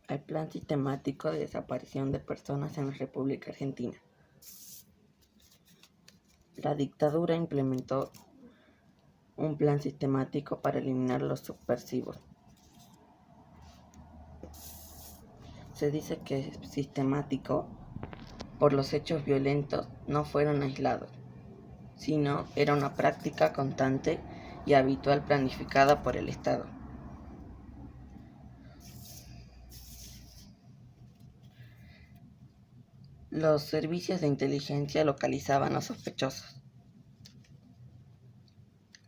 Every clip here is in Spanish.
El Plan Sistemático de Desaparición de Personas en la República Argentina. La dictadura implementó un plan sistemático para eliminar los subversivos. Se dice que es sistemático por los hechos violentos no fueron aislados, sino era una práctica constante y habitual planificada por el Estado. Los servicios de inteligencia localizaban a los sospechosos.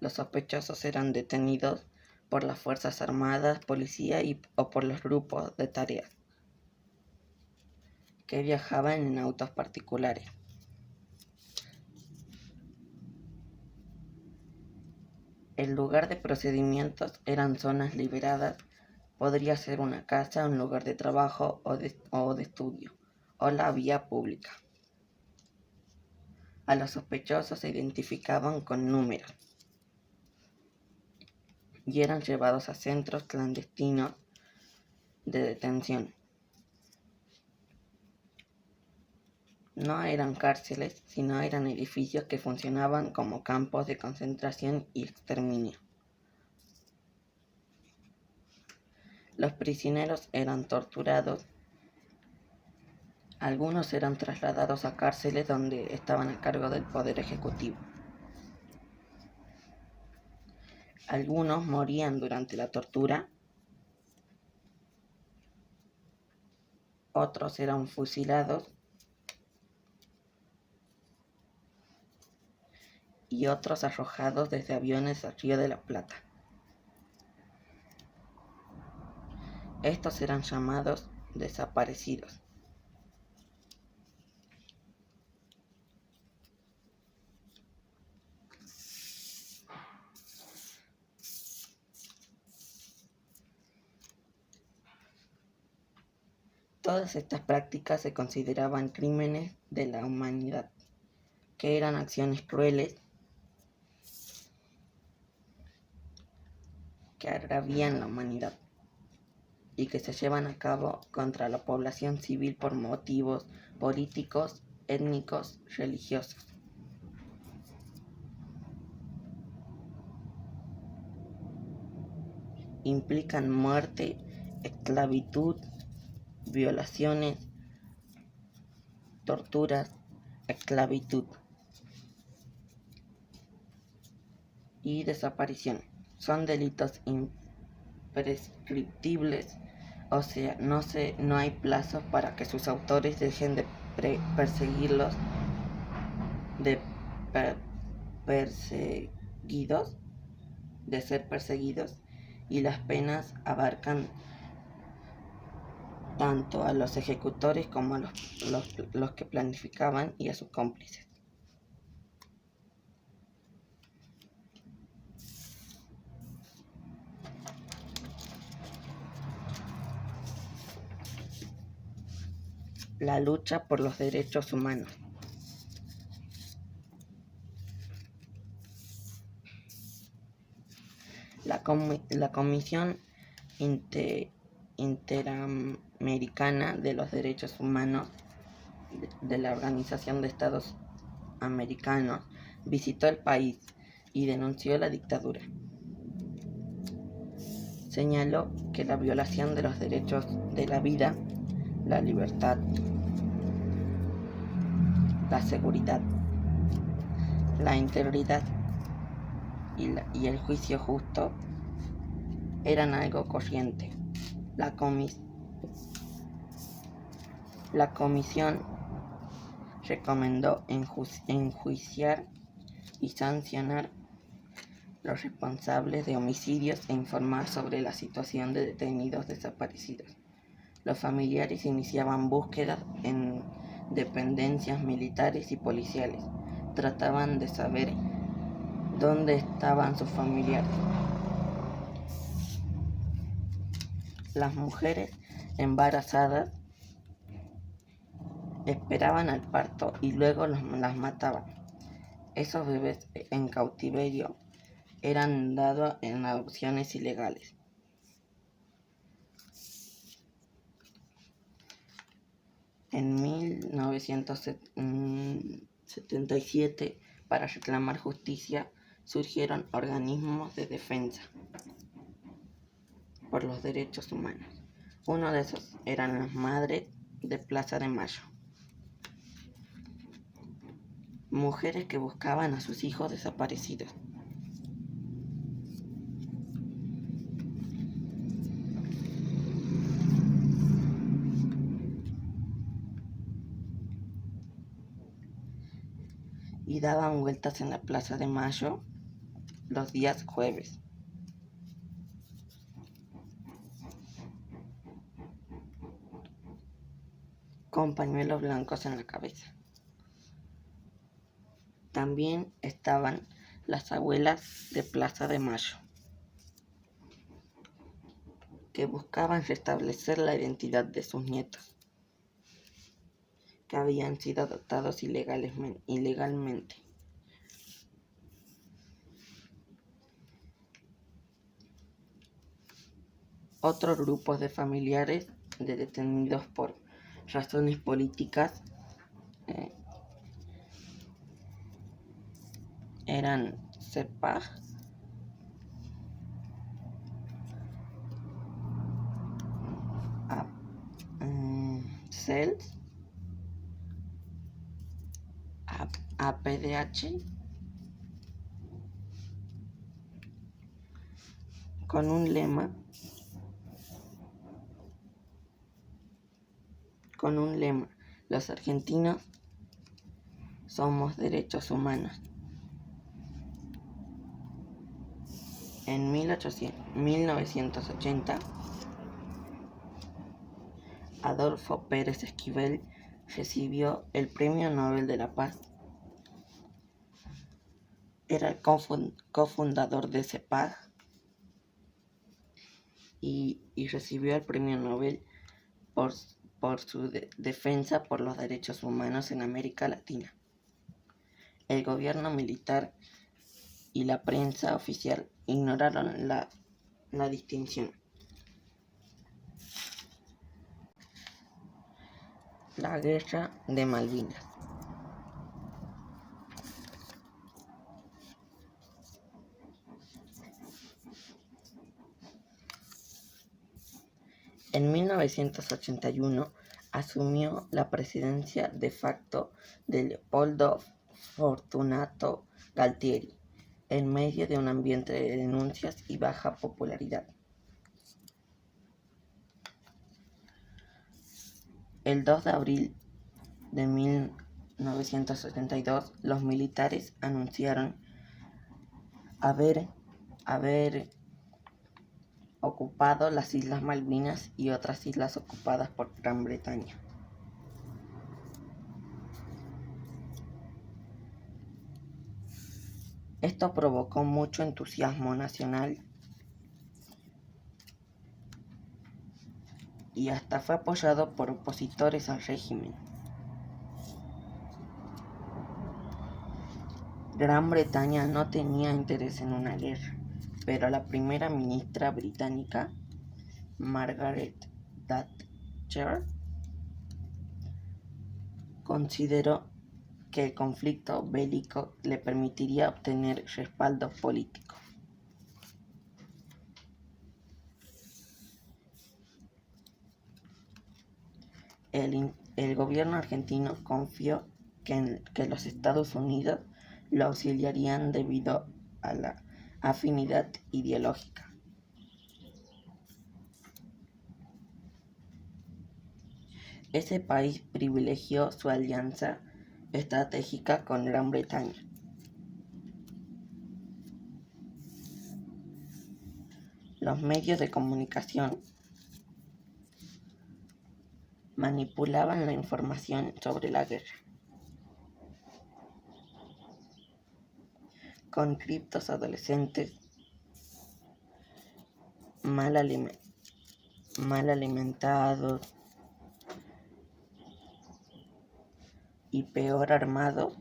Los sospechosos eran detenidos por las Fuerzas Armadas, policía o por los grupos de tareas que viajaban en autos particulares. El lugar de procedimientos eran zonas liberadas, podría ser una casa, un lugar de trabajo o de estudio, o la vía pública. A los sospechosos se identificaban con números y eran llevados a centros clandestinos de detención. No eran cárceles, sino eran edificios que funcionaban como campos de concentración y exterminio. Los prisioneros eran torturados. Algunos eran trasladados a cárceles donde estaban a cargo del Poder Ejecutivo. Algunos morían durante la tortura. Otros eran fusilados. Y otros arrojados desde aviones al Río de la Plata. Estos eran llamados desaparecidos. Todas estas prácticas se consideraban crímenes de la humanidad, que eran acciones crueles que agravían la humanidad y que se llevan a cabo contra la población civil por motivos políticos, étnicos, religiosos. Implican muerte, esclavitud, violaciones, torturas, esclavitud y desaparición. Son delitos imprescriptibles, o sea, no hay plazos para que sus autores dejen de perseguirlos, de ser perseguidos, y las penas abarcan tanto a los ejecutores como a los que planificaban y a sus cómplices. La lucha por los derechos humanos. La Comisión Interamericana de los Derechos Humanos de la Organización de Estados Americanos visitó el país y denunció la dictadura. Señaló que la violación de los derechos de la vida, la libertad, la seguridad, la integridad y el juicio justo eran algo corriente. La comisión recomendó enjuiciar y sancionar los responsables de homicidios e informar sobre la situación de detenidos desaparecidos. Los familiares iniciaban búsquedas en dependencias militares y policiales. Trataban de saber dónde estaban sus familiares. Las mujeres embarazadas esperaban al parto y luego las mataban. Esos bebés en cautiverio eran dados en adopciones ilegales. En 1977, para reclamar justicia, surgieron organismos de defensa por los derechos humanos. Uno de esos eran las Madres de Plaza de Mayo, mujeres que buscaban a sus hijos desaparecidos. Y daban vueltas en la Plaza de Mayo los días jueves. Con pañuelos blancos en la cabeza. También estaban las abuelas de Plaza de Mayo, que buscaban restablecer la identidad de sus nietos, que habían sido adoptados ilegalmente. Otros grupos de familiares de detenidos por razones políticas eran CEPAG, CELS, APDH, con un lema los argentinos somos derechos humanos. En 1980, Adolfo Pérez Esquivel recibió el Premio Nobel de la Paz. Era el cofundador de CEPAG y recibió el Premio Nobel por su defensa por los derechos humanos en América Latina. El gobierno militar y la prensa oficial ignoraron la distinción. La Guerra de Malvinas. En 1981 asumió la presidencia de facto de Leopoldo Fortunato Galtieri, en medio de un ambiente de denuncias y baja popularidad. El 2 de abril de 1972, los militares anunciaron haber ocupado las Islas Malvinas y otras islas ocupadas por Gran Bretaña. Esto provocó mucho entusiasmo nacional y hasta fue apoyado por opositores al régimen. Gran Bretaña no tenía interés en una guerra, pero la primera ministra británica, Margaret Thatcher, consideró que el conflicto bélico le permitiría obtener respaldo político. El gobierno argentino confió que los Estados Unidos lo auxiliarían debido a la afinidad ideológica. Ese país privilegió su alianza estratégica con Gran Bretaña. Los medios de comunicación manipulaban la información sobre la guerra con criptos adolescentes mal alimentados y peor armados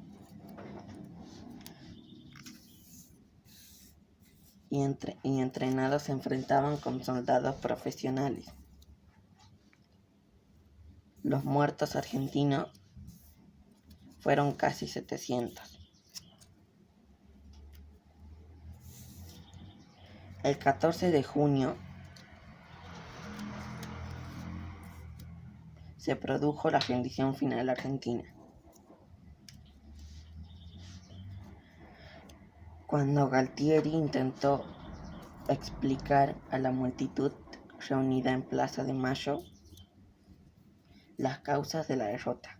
y entrenados se enfrentaban con soldados profesionales. Los muertos argentinos fueron casi 700. El 14 de junio se produjo la rendición final argentina. Cuando Galtieri intentó explicar a la multitud reunida en Plaza de Mayo las causas de la derrota.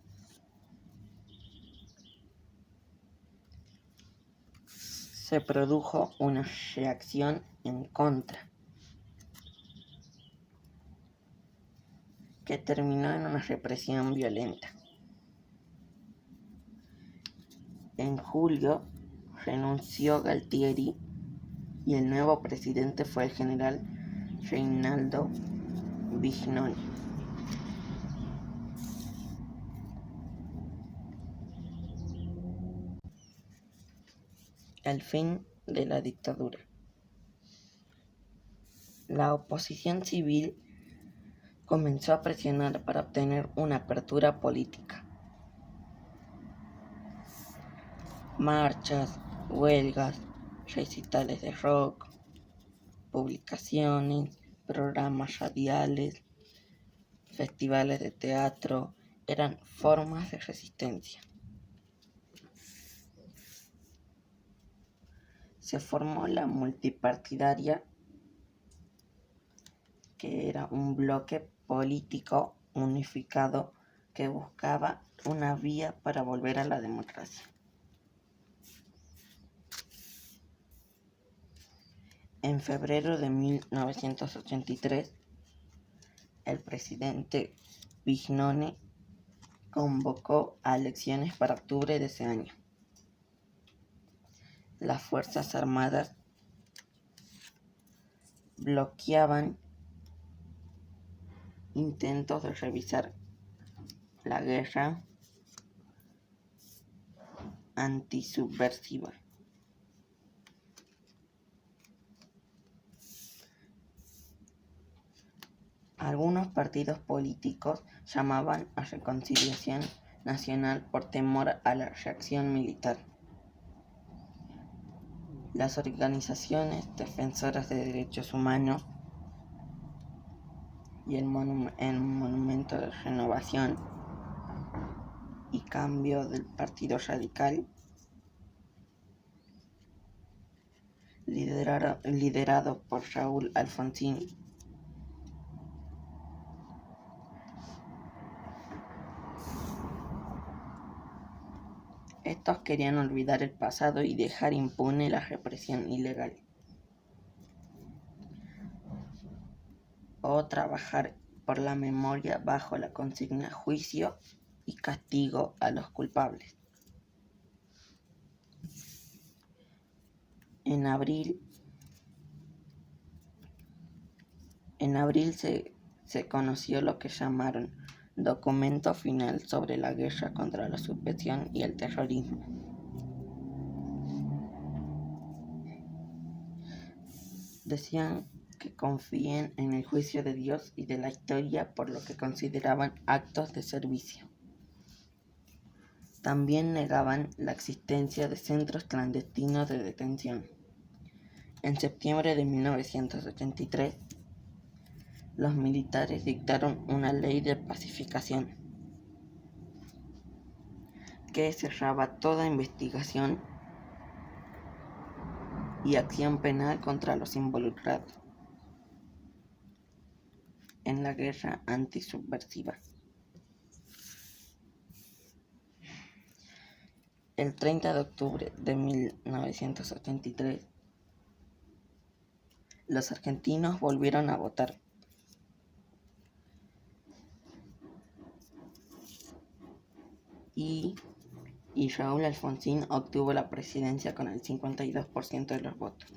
Se produjo una reacción en contra, que terminó en una represión violenta. En julio renunció Galtieri y el nuevo presidente fue el general Reinaldo Vignoni. El fin de la dictadura. La oposición civil comenzó a presionar para obtener una apertura política. Marchas, huelgas, recitales de rock, publicaciones, programas radiales, festivales de teatro eran formas de resistencia. Se formó la multipartidaria, que era un bloque político unificado que buscaba una vía para volver a la democracia. En febrero de 1983, el presidente Vignone convocó a elecciones para octubre de ese año. Las Fuerzas Armadas bloqueaban intentos de revisar la guerra antisubversiva. Algunos partidos políticos llamaban a reconciliación nacional por temor a la reacción militar. Las organizaciones defensoras de derechos humanos y el Movimiento de Renovación y Cambio del Partido Radical, liderado por Raúl Alfonsín, estos querían olvidar el pasado y dejar impune la represión ilegal, o trabajar por la memoria bajo la consigna juicio y castigo a los culpables. En abril se conoció lo que llamaron Documento Final sobre la Guerra contra la Subversión y el Terrorismo. Decían que confíen en el juicio de Dios y de la historia por lo que consideraban actos de servicio. También negaban la existencia de centros clandestinos de detención. En septiembre de 1983, los militares dictaron una ley de pacificación que cerraba toda investigación y acción penal contra los involucrados en la guerra antisubversiva. El 30 de octubre de 1983, los argentinos volvieron a votar. Y Raúl Alfonsín obtuvo la presidencia con el 52% de los votos.